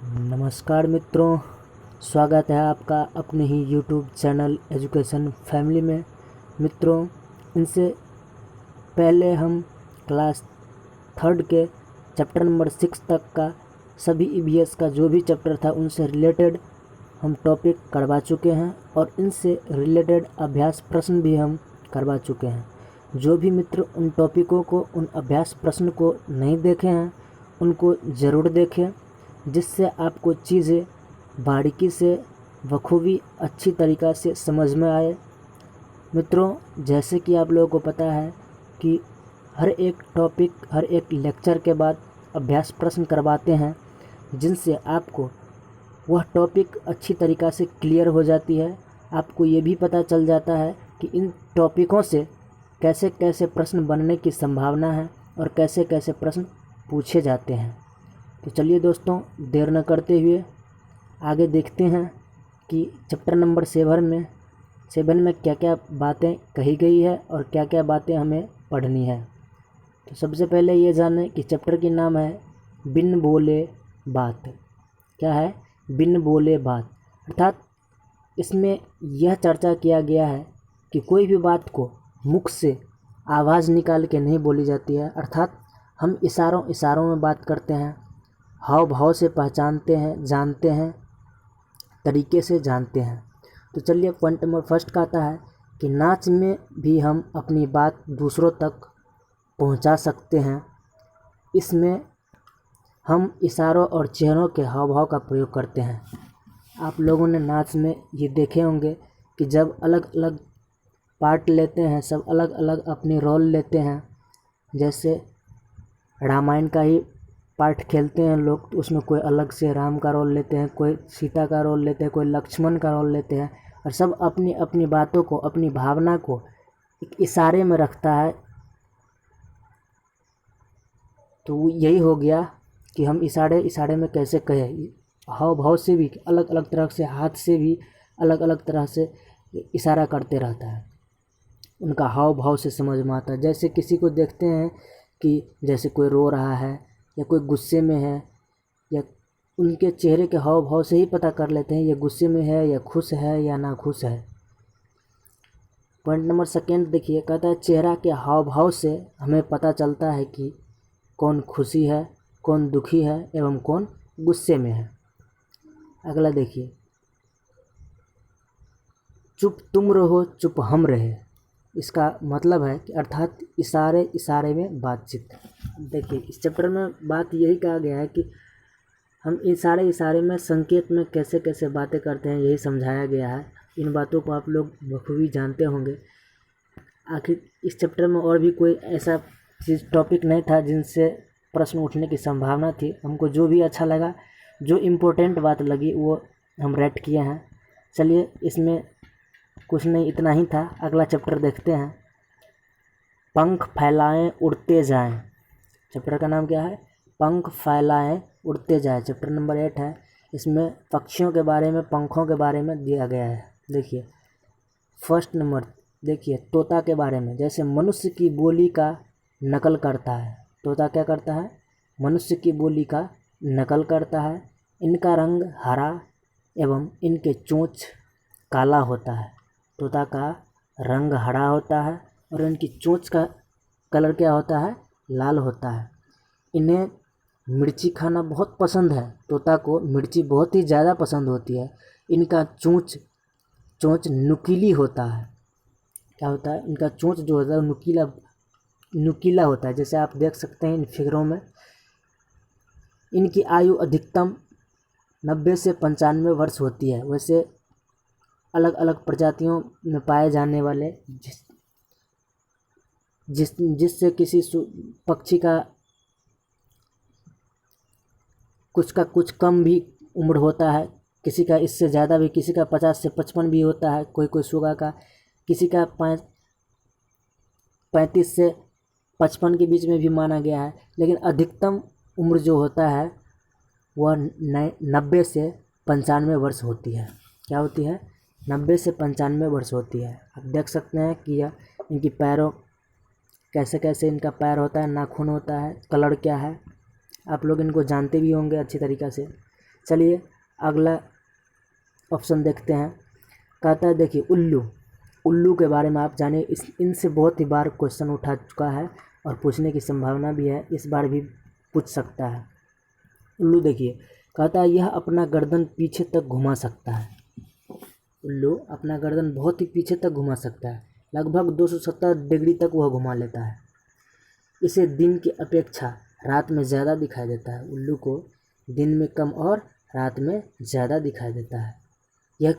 नमस्कार मित्रों, स्वागत है आपका अपने ही यूट्यूब चैनल एजुकेशन फैमिली में। मित्रों, इनसे पहले हम क्लास थर्ड के चैप्टर नंबर 6 तक का सभी ईवीएस का जो भी चैप्टर था उनसे रिलेटेड हम टॉपिक करवा चुके हैं और इनसे रिलेटेड अभ्यास प्रश्न भी हम करवा चुके हैं। जो भी मित्र उन टॉपिकों को, उन अभ्यास प्रश्न को नहीं देखे हैं उनको ज़रूर देखें, जिससे आपको चीज़ें बारीकी से बखूबी अच्छी तरीक़ा से समझ में आए। मित्रों, जैसे कि आप लोगों को पता है कि हर एक टॉपिक, हर एक लेक्चर के बाद अभ्यास प्रश्न करवाते हैं, जिनसे आपको वह टॉपिक अच्छी तरीक़ा से क्लियर हो जाती है। आपको ये भी पता चल जाता है कि इन टॉपिकों से कैसे कैसे प्रश्न बनने की संभावना है और कैसे कैसे प्रश्न पूछे जाते हैं। तो चलिए दोस्तों, देर न करते हुए आगे देखते हैं कि चैप्टर नंबर 7 में क्या क्या बातें कही गई है और क्या क्या बातें हमें पढ़नी है। तो सबसे पहले ये जानें कि चैप्टर की नाम है बिन बोले बात। क्या है? बिन बोले बात। अर्थात इसमें यह चर्चा किया गया है कि कोई भी बात को मुख से आवाज़ निकाल के नहीं बोली जाती है। अर्थात हम इशारों में बात करते हैं, हाव भाव से पहचानते हैं, जानते हैं, तरीके से जानते हैं। तो चलिए, पॉइंट नंबर फर्स्ट का आता है कि नाच में भी हम अपनी बात दूसरों तक पहुंचा सकते हैं। इसमें हम इशारों और चेहरों के हाव भाव का प्रयोग करते हैं। आप लोगों ने नाच में ये देखे होंगे कि जब अलग अलग पार्ट लेते हैं, सब अलग अलग अपनी रोल लेते हैं। जैसे रामायण का ही पार्ट खेलते हैं लोग, तो उसमें कोई अलग से राम का रोल लेते हैं, कोई सीता का रोल लेते हैं, कोई लक्ष्मण का रोल लेते हैं, और सब अपनी अपनी बातों को, अपनी भावना को एक इशारे में रखता है। तो यही हो गया कि हम इशारे में कैसे कहें। हाव भाव से भी अलग अलग तरह से, हाथ से भी अलग अलग तरह से इशारा करते रहता है। उनका हाव भाव से समझ में आता है। जैसे किसी को देखते हैं कि जैसे कोई रो रहा है या कोई गुस्से में है, या उनके चेहरे के हाव भाव से ही पता कर लेते हैं ये गुस्से में है या खुश है या ना खुश है। पॉइंट नंबर सेकेंड देखिए, कहता है चेहरा के हाव भाव से हमें पता चलता है कि कौन खुशी है, कौन दुखी है एवं कौन गुस्से में है। अगला देखिए, चुप तुम रहो चुप हम रहे। इसका मतलब है कि अर्थात इशारे में बातचीत। देखिए, इस चैप्टर में बात यही कहा गया है कि हम इशारे में संकेत में कैसे कैसे बातें करते हैं, यही समझाया गया है। इन बातों को आप लोग बखूबी जानते होंगे। आखिर इस चैप्टर में और भी कोई ऐसा चीज़ टॉपिक नहीं था जिनसे प्रश्न उठने की संभावना थी। हमको जो भी अच्छा लगा, जो इम्पोर्टेंट बात लगी, वो हम राइट किए हैं। चलिए, इसमें कुछ नहीं, इतना ही था। अगला चैप्टर देखते हैं, पंख फैलाएं उड़ते जाएं। चैप्टर का नाम क्या है? पंख फैलाएं उड़ते जाएं। चैप्टर नंबर 8 है। इसमें पक्षियों के बारे में, पंखों के बारे में दिया गया है। देखिए, फर्स्ट नंबर देखिए, तोता के बारे में। जैसे मनुष्य की बोली का नकल करता है। तोता क्या करता है? मनुष्य की बोली का नकल करता है। इनका रंग हरा एवं इनके चोंच काला होता है। तोता का रंग हरा होता है और इनकी चोंच का कलर क्या होता है? लाल होता है। इन्हें मिर्ची खाना बहुत पसंद है। तोता को मिर्ची बहुत ही ज़्यादा पसंद होती है। इनका चोंच नुकीली होता है। क्या होता है? इनका चोंच जो होता है नुकीला होता है। जैसे आप देख सकते हैं इन फिगरों में। इनकी आयु अधिकतम 90 से 95 वर्ष होती है। वैसे अलग अलग प्रजातियों में पाए जाने वाले जिससे किसी पक्षी का कुछ कम भी उम्र होता है, किसी का इससे ज़्यादा भी, किसी का 50 से 55 भी होता है, कोई सुगा का, किसी का 35 से 55 के बीच में भी माना गया है। लेकिन अधिकतम उम्र जो होता है वह 90 से 95 वर्ष होती है। क्या होती है? 90 से 95 वर्ष होती है। आप देख सकते हैं कि यह इनकी पैरों कैसे कैसे इनका पैर होता है, नाखून होता है, कलर क्या है। आप लोग इनको जानते भी होंगे अच्छी तरीक़ा से। चलिए अगला ऑप्शन देखते हैं। कहता है देखिए उल्लू, उल्लू के बारे में आप जानिए। इनसे बहुत ही बार क्वेश्चन उठा चुका है और पूछने की संभावना भी है, इस बार भी पूछ सकता है। उल्लू देखिए, कहता है यह अपना गर्दन पीछे तक घुमा सकता है। उल्लू अपना गर्दन बहुत ही पीछे तक घुमा सकता है, लगभग 270 डिग्री तक वह घुमा लेता है। इसे दिन की अपेक्षा रात में ज़्यादा दिखाई देता है। उल्लू को दिन में कम और रात में ज़्यादा दिखाई देता है। यह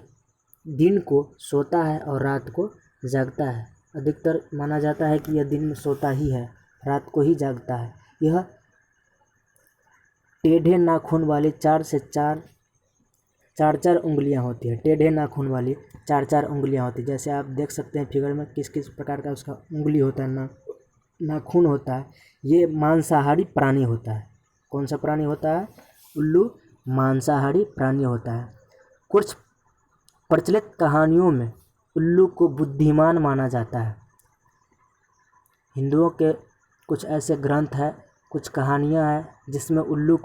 दिन को सोता है और रात को जागता है। अधिकतर माना जाता है कि यह दिन में सोता ही है, रात को ही जागता है। यह टेढ़े नाखून वाली चार उंगलियां होती है। टेढ़े नाखून वाली चार उंगलियां होती है। जैसे आप देख सकते हैं फिगर में किस किस प्रकार का उसका उंगली होता है, नाखून होता है। ये मांसाहारी प्राणी होता है। कौन सा प्राणी होता है? उल्लू मांसाहारी प्राणी होता है। कुछ प्रचलित कहानियों में उल्लू को बुद्धिमान माना जाता है। हिंदुओं के कुछ ऐसे ग्रंथ हैं, कुछ कहानियाँ हैं जिसमें उल्लू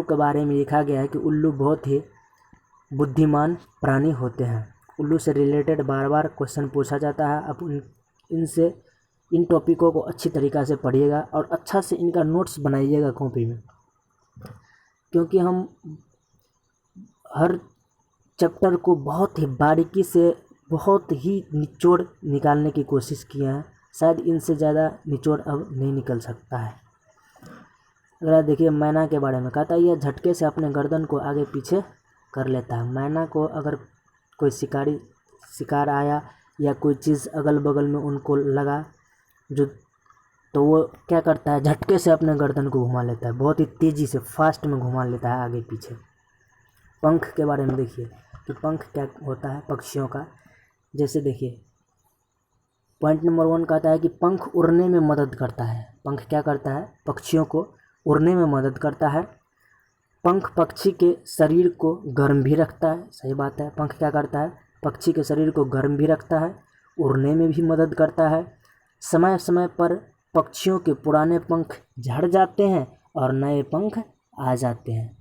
के बारे में लिखा गया है कि उल्लू बहुत ही बुद्धिमान प्राणी होते हैं। उल्लू से रिलेटेड बार बार क्वेश्चन पूछा जाता है। अब इन टॉपिकों को अच्छी तरीक़ा से पढ़िएगा और अच्छा से इनका नोट्स बनाइएगा कॉपी में, क्योंकि हम हर चैप्टर को बहुत ही बारीकी से बहुत ही निचोड़ निकालने की कोशिश किए हैं। शायद इनसे ज़्यादा निचोड़ अब नहीं निकल सकता है। अगला देखिए मैना के बारे में। कहता है यह झटके से अपने गर्दन को आगे पीछे कर लेता है। मैना को अगर कोई शिकार आया या कोई चीज़ अगल बगल में उनको लगा तो वो क्या करता है, झटके से अपने गर्दन को घुमा लेता है। बहुत ही तेज़ी से फास्ट में घुमा लेता है आगे पीछे। पंख के बारे में देखिए कि पंख क्या होता है पक्षियों का। जैसे देखिए पॉइंट नंबर 1 कहता है कि पंख उड़ने में मदद करता है। पंख क्या करता है? पक्षियों को उड़ने में मदद करता है। पंख पक्षी के शरीर को गर्म भी रखता है। सही बात है। पंख क्या करता है? पक्षी के शरीर को गर्म भी रखता है, उड़ने में भी मदद करता है। समय समय पर पक्षियों के पुराने पंख झड़ जाते हैं और नए पंख आ जाते हैं।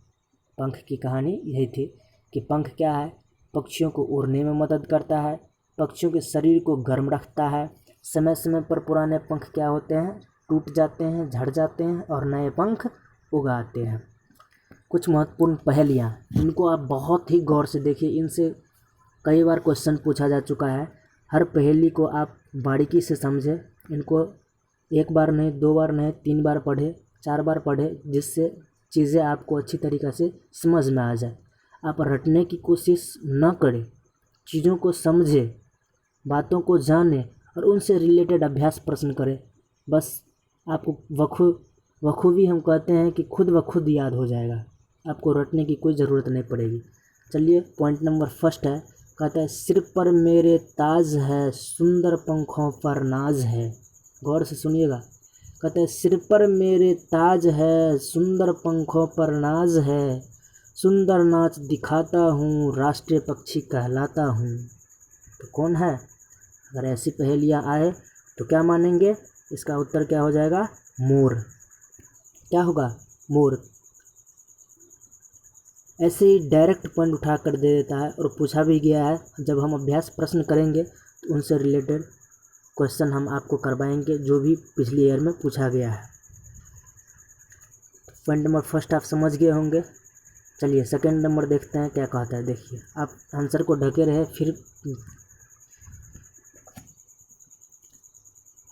पंख की कहानी यही थी कि पंख क्या है? पक्षियों को उड़ने में मदद करता है, पक्षियों के शरीर को गर्म रखता है। समय समय पर पुराने पंख क्या होते हैं? टूट जाते हैं, झड़ जाते हैं और नए पंख उगाते हैं। कुछ महत्वपूर्ण पहेलियाँ, इनको आप बहुत ही गौर से देखिए। इनसे कई बार क्वेश्चन पूछा जा चुका है। हर पहेली को आप बारीकी से समझें। इनको एक बार नहीं, 2 बार नहीं, 3 बार पढ़े, 4 बार पढ़े, जिससे चीज़ें आपको अच्छी तरीक़ा से समझ में आ जाए। आप रटने की कोशिश न करें, चीज़ों को समझें, बातों को जानें और उनसे रिलेटेड अभ्यास प्रश्न करें। बस आपको बखूबी हम कहते हैं कि खुद ब खुद याद हो जाएगा। आपको रटने की कोई ज़रूरत नहीं पड़ेगी। चलिए पॉइंट नंबर 1 है। कहता है सिर पर मेरे ताज है, सुंदर पंखों पर नाज है। गौर से सुनिएगा। कहता है सिर पर मेरे ताज है, सुंदर पंखों पर नाज है, सुंदर नाच दिखाता हूँ, राष्ट्रीय पक्षी कहलाता हूँ। तो कौन है? अगर ऐसी पहेलियाँ आए तो क्या मानेंगे? इसका उत्तर क्या हो जाएगा? मोर। क्या होगा? मोर। ऐसे ही डायरेक्ट पॉइंट उठा कर दे देता है और पूछा भी गया है। जब हम अभ्यास प्रश्न करेंगे तो उनसे रिलेटेड क्वेश्चन हम आपको करवाएंगे, जो भी पिछली ईयर में पूछा गया है। पॉइंट नंबर 1 आप समझ गए होंगे। चलिए सेकंड नंबर देखते हैं क्या कहता है। देखिए आप आंसर को ढके रहे। फिर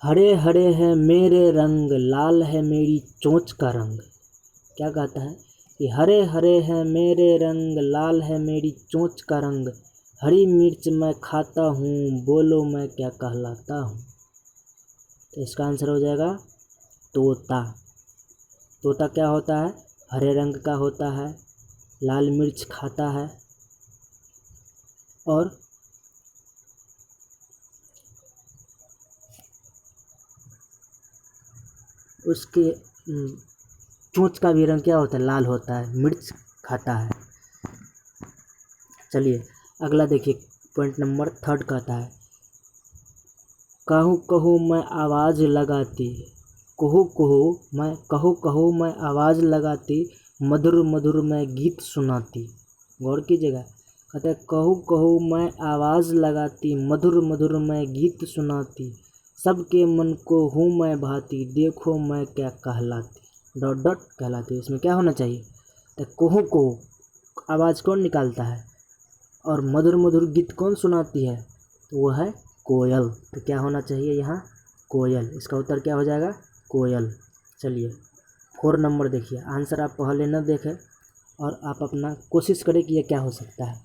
हरे हरे है मेरे रंग, लाल है मेरी चोंच का रंग। क्या कहता है कि हरे हरे है मेरे रंग, लाल है मेरी चोंच का रंग, हरी मिर्च मैं खाता हूँ, बोलो मैं क्या कहलाता हूँ। तो इसका आंसर हो जाएगा तोता। तोता क्या होता है? हरे रंग का होता है, लाल मिर्च खाता है और उसके चोंच का भी रंग क्या होता है? लाल होता है, मिर्च खाता है। चलिए अगला देखिए पॉइंट नंबर 3 कहता है कहूँ कहूँ मैं आवाज़ लगाती, कहूँ कहूँ मैं आवाज़ लगाती, मधुर मधुर मैं गीत सुनाती। गौर कीजिएगा, कहते हैं कहूँ कहूँ मैं आवाज़ लगाती, मधुर मधुर मैं गीत सुनाती, सबके मन को हूँ मैं भाती, देखो मैं क्या कहलाती। डॉट डॉट कहलाती, इसमें क्या होना चाहिए? तो कहूँ कहूँ आवाज़ कौन निकालता है और मधुर मधुर गीत कौन सुनाती है? तो वो है कोयल। तो क्या होना चाहिए यहाँ? कोयल। इसका उत्तर क्या हो जाएगा? कोयल। चलिए 4 नंबर देखिए, आंसर आप पहले न देखें और आप अपना कोशिश करें कि ये क्या हो सकता है।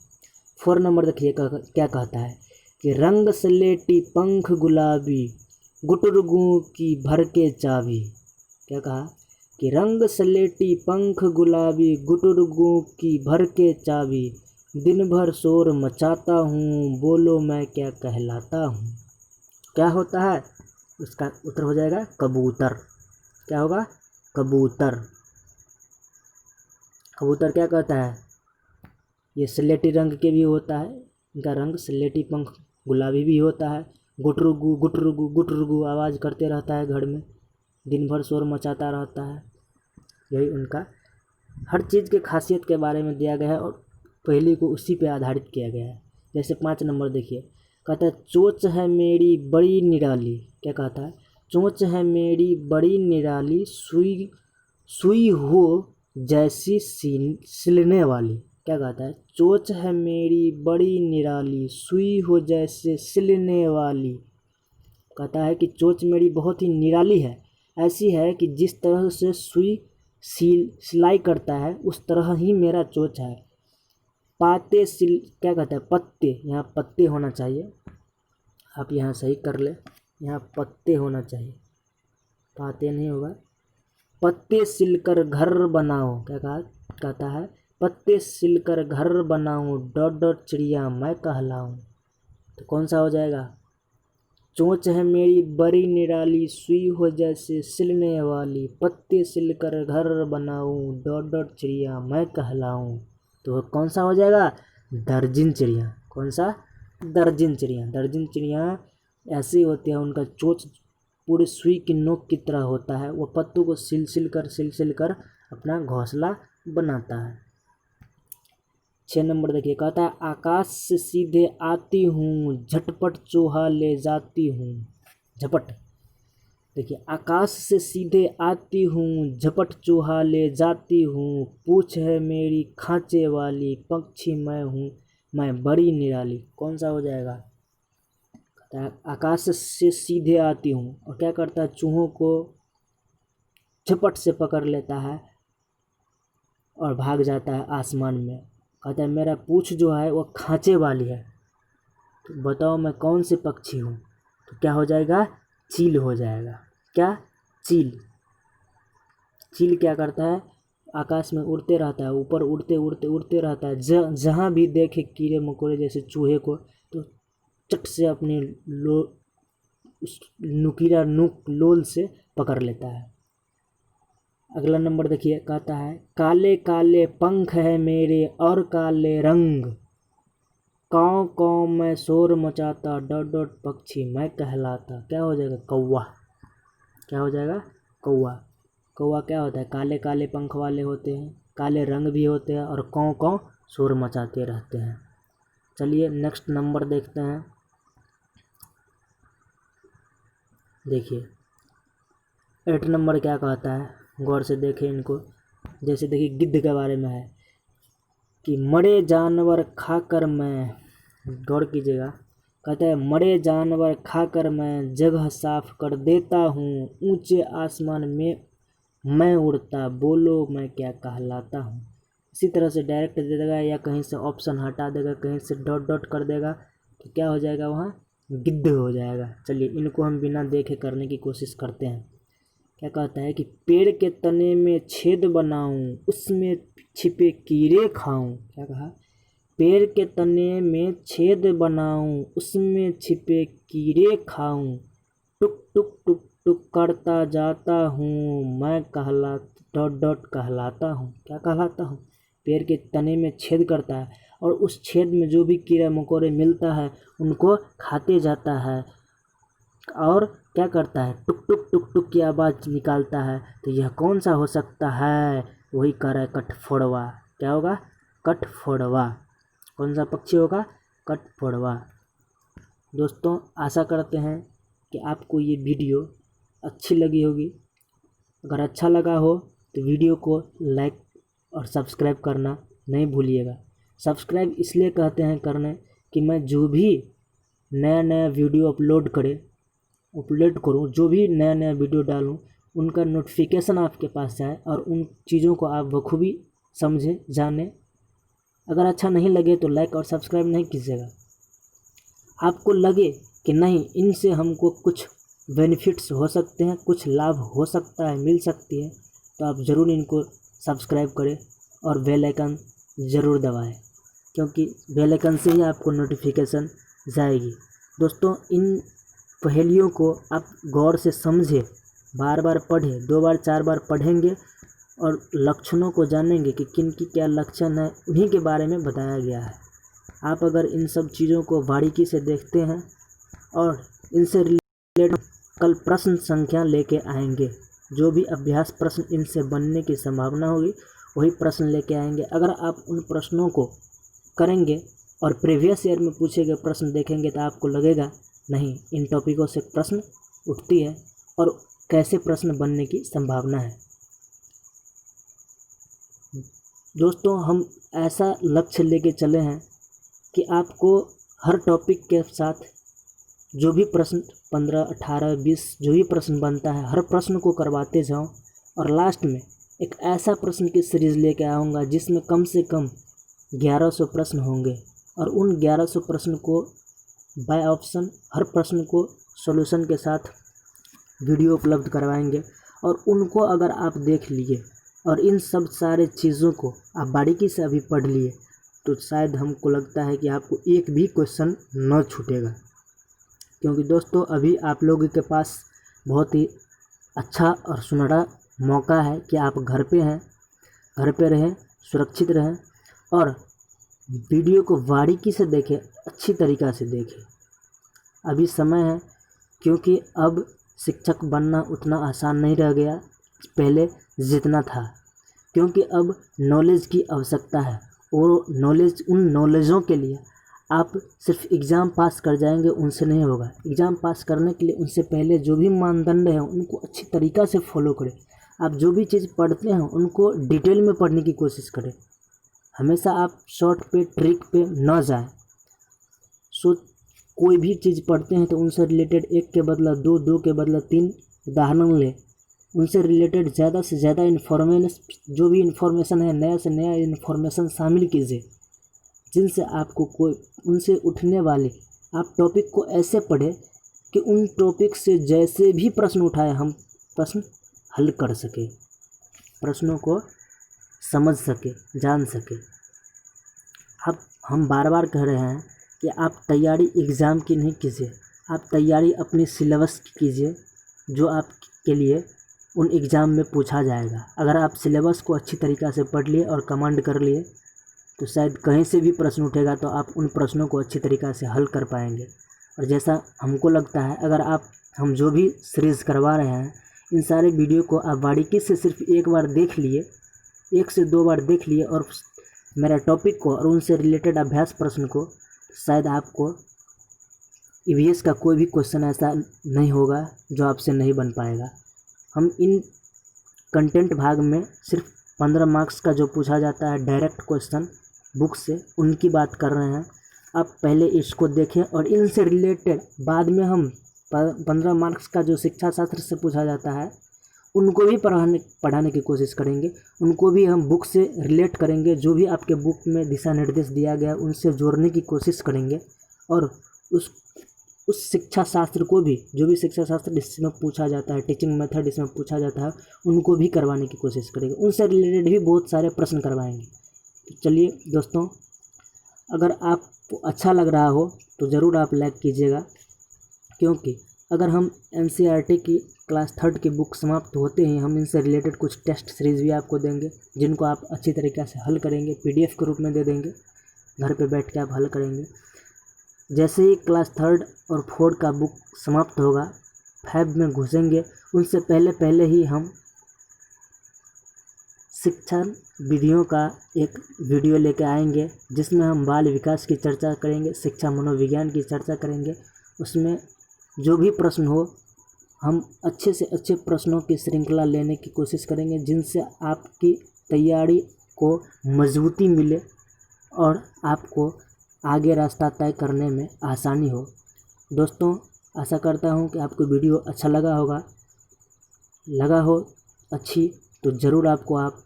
4 नंबर देखिए क्या कहता है कि रंग सलेटी पंख गुलाबी, गुटुरगू की भर के चाबी। क्या कहा कि रंग सलेटी पंख गुलाबी, गुटुरगू की भर के चाबी, दिन भर शोर मचाता हूँ, बोलो मैं क्या कहलाता हूँ। क्या होता है? उसका उत्तर हो जाएगा कबूतर। क्या होगा? कबूतर। कबूतर क्या कहता है? ये स्लेटी रंग के भी होता है, इनका रंग स्लेटी पंख गुलाबी भी होता है। गुटरुगु गुटरुगु गुटरुगु आवाज़ करते रहता है घर में, दिन भर शोर मचाता रहता है। यही उनका हर चीज़ के खासियत के बारे में दिया गया है और पहली को उसी पे आधारित किया गया है। जैसे 5 नंबर देखिए, कहता है चोंच है मेरी बड़ी निराली। क्या कहता है? चोंच है मेरी बड़ी निराली, सुई सुई हो जैसी सिलने वाली। क्या कहता है? चोंच है मेरी बड़ी निराली, सुई हो जैसे सिलने वाली। कहता है कि चोंच मेरी बहुत ही निराली है, ऐसी है कि जिस तरह से सुई सिलाई करता है उस तरह ही मेरा चोंच है। पाते सिल क्या कहता है? पत्ते, यहाँ पत्ते होना चाहिए, आप यहाँ सही कर ले, यहाँ पत्ते होना चाहिए, पाते नहीं होगा। पत्ते सिलकर घर बनाओ। क्या कहता है? पत्ते सिलकर घर बनाऊं, डॉट डॉट चिड़िया मैं कहलाऊं। तो कौन सा हो जाएगा? चोंच है मेरी बड़ी निराली, सुई हो जैसे सिलने वाली, पत्ते सिलकर घर बनाऊं, डॉट डॉट चिड़िया मैं कहलाऊं। तो कौन सा हो जाएगा? दर्जन चिड़िया। कौन सा? दर्जन चिड़िया। दर्जन चिड़िया ऐसी होती है, उनका चोंच पूरे सुई की नोक की तरह होता है, वो पत्तों को सिल सिल कर अपना घोंसला बनाता है। 6 नंबर देखिए, कहता है आकाश से सीधे आती हूँ, झटपट चूहा ले जाती हूँ। झपट देखिए, आकाश से सीधे आती हूँ, झपट चूहा ले जाती हूँ, पूछ है मेरी खांचे वाली, पक्षी मैं हूँ मैं बड़ी निराली। कौन सा हो जाएगा? कहता है आकाश से सीधे आती हूँ और क्या करता है? चूहों को झपट से पकड़ लेता है और भाग जाता है आसमान में। कहता है मेरा पूँछ जो है वो खांचे वाली है। तो बताओ मैं कौन से पक्षी हूँ? तो क्या हो जाएगा? चील हो जाएगा। क्या? चील। चील क्या करता है? आकाश में उड़ते रहता है, ऊपर उड़ते उड़ते उड़ते रहता है, जहाँ भी देखे कीड़े मकोड़े जैसे चूहे को तो चट से अपने नुकीला लोल से पकड़ लेता है। अगला नंबर देखिए, कहता है काले काले पंख है मेरे और काले रंग, काँव काँव मैं शोर मचाता, डॉट डॉट पक्षी मैं कहलाता। क्या हो जाएगा? कौवा। क्या हो जाएगा? कौवा। कौवा क्या होता है? काले काले पंख वाले होते हैं, काले रंग भी होते हैं और काँव काँव शोर मचाते रहते हैं। चलिए नेक्स्ट नंबर देखते हैं। देखिए 8 नंबर क्या कहता है, गौर से देखें इनको। जैसे देखिए गिद्ध के बारे में है कि मरे जानवर खाकर मैं, गौर कीजिएगा, कहता है मरे जानवर खाकर मैं जगह साफ कर देता हूँ, ऊंचे आसमान में मैं उड़ता, बोलो मैं क्या कहलाता हूँ। इसी तरह से डायरेक्ट दे देगा या कहीं से ऑप्शन हटा देगा, कहीं से डॉट डॉट कर देगा, तो क्या हो जाएगा? वहाँ गिद्ध हो जाएगा। चलिए इनको हम बिना देखे करने की कोशिश करते हैं। क्या कहता है कि पेड़ के तने में छेद बनाऊं, उसमें छिपे कीड़े खाऊं। क्या कहा? पेड़ के तने में छेद बनाऊं, उसमें छिपे कीड़े खाऊं, टुक टुक टुक टुक करता जाता हूँ, मैं डॉट डॉट कहलाता हूँ। क्या कहलाता हूँ? पेड़ के तने में छेद करता है और उस छेद में जो भी कीड़ा मकोड़े मिलता है उनको खाते जाता है और क्या करता है? टुक टुक टुक टुक की आवाज़ निकालता है। तो यह कौन सा हो सकता है? वही कह रहा है कठफोड़वा। क्या होगा? कठफोड़वा। कौन सा पक्षी होगा? कठफोड़वा। दोस्तों आशा करते हैं कि आपको ये वीडियो अच्छी लगी होगी। अगर अच्छा लगा हो तो वीडियो को लाइक और सब्सक्राइब करना नहीं भूलिएगा। सब्सक्राइब इसलिए कहते हैं करने कि मैं जो भी नया नया वीडियो अपलोड करूँ, जो भी नया नया वीडियो डालूँ, उनका नोटिफिकेशन आपके पास जाए और उन चीज़ों को आप बखूबी समझें, जानें। अगर अच्छा नहीं लगे तो लाइक और सब्सक्राइब नहीं कीजिएगा। आपको लगे कि नहीं, इनसे हमको कुछ बेनिफिट्स हो सकते हैं, कुछ लाभ हो सकता है, मिल सकती है, तो आप ज़रूर इनको सब्सक्राइब करें और बेल आइकन ज़रूर दबाएं, क्योंकि बेल आइकन से ही आपको नोटिफिकेशन जाएगी। दोस्तों इन पहेलियों को आप गौर से समझें, बार बार पढ़ें, 2 बार 4 बार पढ़ेंगे और लक्षणों को जानेंगे कि किन की क्या लक्षण है, उन्हीं के बारे में बताया गया है। आप अगर इन सब चीज़ों को बारीकी से देखते हैं और इनसे रिलेटेड कल प्रश्न संख्या लेके आएंगे, जो भी अभ्यास प्रश्न इनसे बनने की संभावना होगी वही प्रश्न लेके आएंगे। अगर आप उन प्रश्नों को करेंगे और प्रीवियस ईयर में पूछे गए प्रश्न देखेंगे तो आपको लगेगा नहीं, इन टॉपिकों से प्रश्न उठती है और कैसे प्रश्न बनने की संभावना है। दोस्तों हम ऐसा लक्ष्य लेके चले हैं कि आपको हर टॉपिक के साथ जो भी प्रश्न 15, 18, 20 जो भी प्रश्न बनता है, हर प्रश्न को करवाते जाऊं और लास्ट में एक ऐसा प्रश्न की सीरीज़ लेके आऊँगा जिसमें कम से कम 1100 प्रश्न होंगे और उन 1100 प्रश्न को बाय ऑप्शन हर प्रश्न को सॉल्यूशन के साथ वीडियो उपलब्ध करवाएंगे। और उनको अगर आप देख लिए और इन सब सारे चीज़ों को आप बारीकी से अभी पढ़ लिए तो शायद हमको लगता है कि आपको एक भी क्वेश्चन न छूटेगा। क्योंकि दोस्तों अभी आप लोगों के पास बहुत ही अच्छा और सुनहरा मौका है कि आप घर पे हैं, घर पे रहें, सुरक्षित रहें और वीडियो को बारीकी से देखें, अच्छी तरीक़ा से देखें। अभी समय है, क्योंकि अब शिक्षक बनना उतना आसान नहीं रह गया पहले जितना था, क्योंकि अब नॉलेज की आवश्यकता है और उन नॉलेजों के लिए आप सिर्फ एग्ज़ाम पास कर जाएंगे उनसे नहीं होगा। एग्ज़ाम पास करने के लिए उनसे पहले जो भी मानदंड हैं उनको अच्छी तरीक़ा से फॉलो करें। आप जो भी चीज़ पढ़ते हैं उनको डिटेल में पढ़ने की कोशिश करें। हमेशा आप शॉर्ट पे ट्रिक पे न जाएं। कोई भी चीज़ पढ़ते हैं तो उनसे रिलेटेड 1 के बदला 2, 2 के बदला 3 उदाहरण लें। उनसे रिलेटेड ज़्यादा से ज़्यादा जो भी इन्फॉर्मेशन है, नया से नया इन्फॉर्मेशन शामिल कीजिए, जिनसे आपको कोई उनसे उठने वाले आप टॉपिक को ऐसे पढ़ें कि उन टॉपिक से जैसे भी प्रश्न उठाए हम प्रश्न हल कर सकें, प्रश्नों को समझ सके, जान सके। अब हम बार बार कह रहे हैं कि आप तैयारी एग्ज़ाम की नहीं कीजिए, आप तैयारी अपनी सिलेबस की कीजिए, जो आपके लिए उन एग्ज़ाम में पूछा जाएगा। अगर आप सिलेबस को अच्छी तरीक़ा से पढ़ लिए और कमांड कर लिए तो शायद कहीं से भी प्रश्न उठेगा तो आप उन प्रश्नों को अच्छी तरीक़ा से हल कर पाएंगे। और जैसा हमको लगता है, अगर हम जो भी सीरीज़ करवा रहे हैं, इन सारे वीडियो को आप बारीकी से सिर्फ एक बार देख लिए, 1 से 2 बार देख लिए और मेरा टॉपिक को और उनसे रिलेटेड अभ्यास प्रश्न को, शायद आपको ईवीएस का कोई भी क्वेश्चन ऐसा नहीं होगा जो आपसे नहीं बन पाएगा। हम इन कंटेंट भाग में सिर्फ 15 मार्क्स का जो पूछा जाता है डायरेक्ट क्वेश्चन बुक से, उनकी बात कर रहे हैं। आप पहले इसको देखें और इनसे रिलेटेड बाद में हम 15 मार्क्स का जो शिक्षा शास्त्र से पूछा जाता है उनको भी पढ़ाने की कोशिश करेंगे। उनको भी हम बुक से रिलेट करेंगे, जो भी आपके बुक में दिशा निर्देश दिया गया उनसे जोड़ने की कोशिश करेंगे और उस शिक्षा शास्त्र को भी, जो भी शिक्षा शास्त्र इसमें पूछा जाता है, टीचिंग मेथड इसमें पूछा जाता है, उनको भी करवाने की कोशिश करेंगे। उनसे रिलेटेड भी बहुत सारे प्रश्न करवाएंगे। तो चलिए दोस्तों, अगर आपको अच्छा लग रहा हो तो ज़रूर आप लाइक कीजिएगा, क्योंकि अगर हम एनसीईआरटी की क्लास 3 की बुक समाप्त होते ही हम इनसे रिलेटेड कुछ टेस्ट सीरीज़ भी आपको देंगे, जिनको आप अच्छी तरीक़े से हल करेंगे, पीडीएफ के रूप में दे देंगे, घर पे बैठ के आप हल करेंगे। जैसे ही क्लास 3 और 4 का बुक समाप्त होगा, 5 में घुसेंगे, उनसे पहले ही हम शिक्षण विधियों का एक वीडियो लेकर आएंगे, जिसमें हम बाल विकास की चर्चा करेंगे, शिक्षा मनोविज्ञान की चर्चा करेंगे। उसमें जो भी प्रश्न हो, हम अच्छे से अच्छे प्रश्नों की श्रृंखला लेने की कोशिश करेंगे, जिनसे आपकी तैयारी को मजबूती मिले और आपको आगे रास्ता तय करने में आसानी हो। दोस्तों, आशा करता हूँ कि आपको वीडियो अच्छा लगा होगा। लगा हो अच्छी तो ज़रूर आपको आप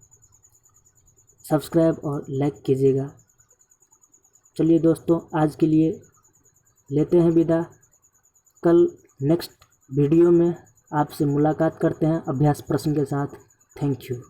सब्सक्राइब और लाइक कीजिएगा। चलिए दोस्तों, आज के लिए लेते हैं विदा। कल नेक्स्ट वीडियो में आपसे मुलाकात करते हैं अभ्यास प्रश्न के साथ। Thank you.